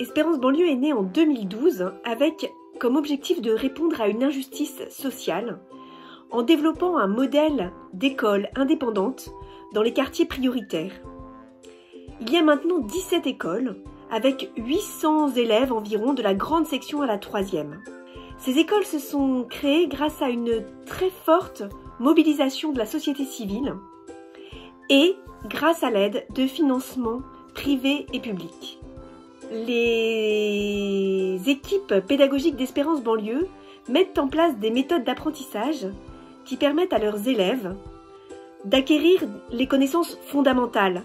Espérance banlieue est née en 2012 avec comme objectif de répondre à une injustice sociale en développant un modèle d'école indépendante dans les quartiers prioritaires. Il y a maintenant 17 écoles avec 800 élèves environ de la grande section à la 3e. Ces écoles se sont créées grâce à une très forte mobilisation de la société civile et grâce à l'aide de financements privés et publics. Les équipes pédagogiques d'Espérance banlieue mettent en place des méthodes d'apprentissage qui permettent à leurs élèves d'acquérir les connaissances fondamentales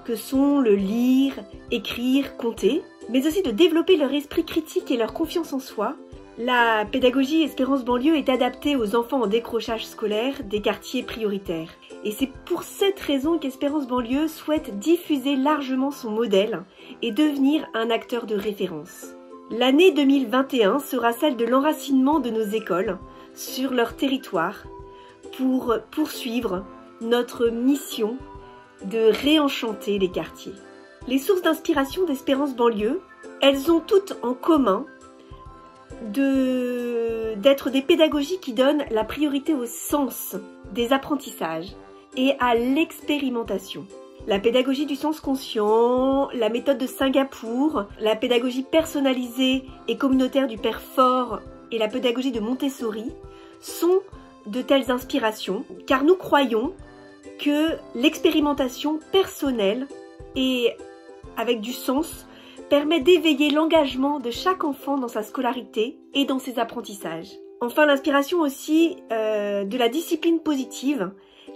que sont le lire, écrire, compter, mais aussi de développer leur esprit critique et leur confiance en soi. La pédagogie Espérance banlieue est adaptée aux enfants en décrochage scolaire des quartiers prioritaires. Et c'est pour cette raison qu'Espérance banlieue souhaite diffuser largement son modèle et devenir un acteur de référence. L'année 2021 sera celle de l'enracinement de nos écoles sur leur territoire pour poursuivre notre mission de réenchanter les quartiers. Les sources d'inspiration d'Espérance banlieue, elles ont toutes en commun d'être des pédagogies qui donnent la priorité au sens des apprentissages et à l'expérimentation. La pédagogie du sens conscient, la méthode de Singapour, la pédagogie personnalisée et communautaire du Père Fort et la pédagogie de Montessori sont de telles inspirations, car nous croyons que l'expérimentation personnelle et avec du sens permet d'éveiller l'engagement de chaque enfant dans sa scolarité et dans ses apprentissages. Enfin, l'inspiration aussi de la discipline positive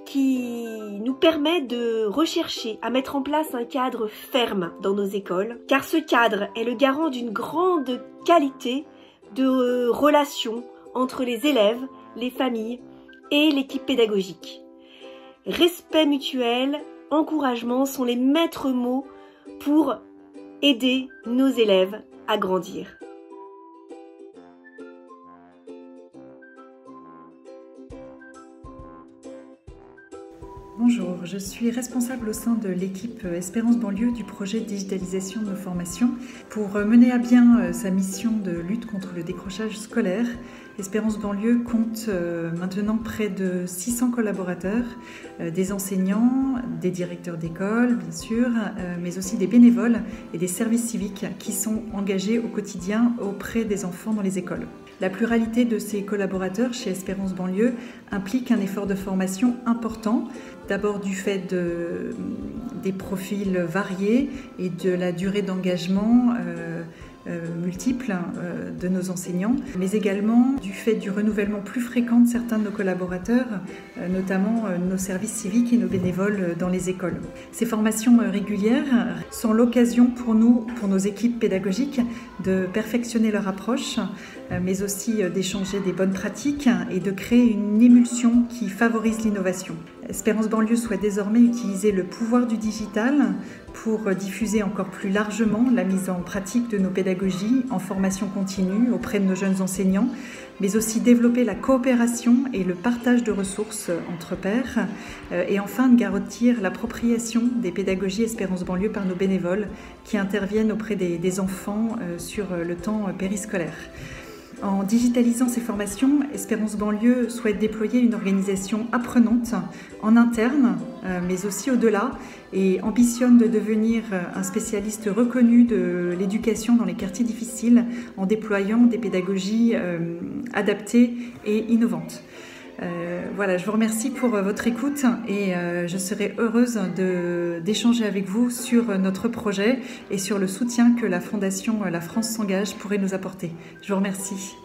qui nous permet de rechercher à mettre en place un cadre ferme dans nos écoles, car ce cadre est le garant d'une grande qualité de relation entre les élèves, les familles et l'équipe pédagogique. Respect mutuel, encouragement sont les maîtres mots pour aider nos élèves à grandir. Bonjour, je suis responsable au sein de l'équipe Espérance banlieue du projet de digitalisation de nos formations. Pour mener à bien sa mission de lutte contre le décrochage scolaire, Espérance banlieue compte maintenant près de 600 collaborateurs, des enseignants, des directeurs d'école bien sûr, mais aussi des bénévoles et des services civiques qui sont engagés au quotidien auprès des enfants dans les écoles. La pluralité de ces collaborateurs chez Espérance banlieue implique un effort de formation important, d'abord du fait des profils variés et de la durée d'engagement multiples de nos enseignants, mais également du fait du renouvellement plus fréquent de certains de nos collaborateurs, notamment nos services civiques et nos bénévoles dans les écoles. Ces formations régulières sont l'occasion pour nous, pour nos équipes pédagogiques, de perfectionner leur approche, mais aussi d'échanger des bonnes pratiques et de créer une émulsion qui favorise l'innovation. Espérance banlieue souhaite désormais utiliser le pouvoir du digital pour diffuser encore plus largement la mise en pratique de nos pédagogies en formation continue auprès de nos jeunes enseignants, mais aussi développer la coopération et le partage de ressources entre pairs, et enfin de garantir l'appropriation des pédagogies Espérance banlieue par nos bénévoles qui interviennent auprès des enfants sur le temps périscolaire. En digitalisant ces formations, Espérance banlieue souhaite déployer une organisation apprenante en interne, mais aussi au-delà, et ambitionne de devenir un spécialiste reconnu de l'éducation dans les quartiers difficiles en déployant des pédagogies adaptées et innovantes. Voilà, je vous remercie pour votre écoute et je serai heureuse d'échanger avec vous sur notre projet et sur le soutien que la Fondation La France s'engage pourrait nous apporter. Je vous remercie.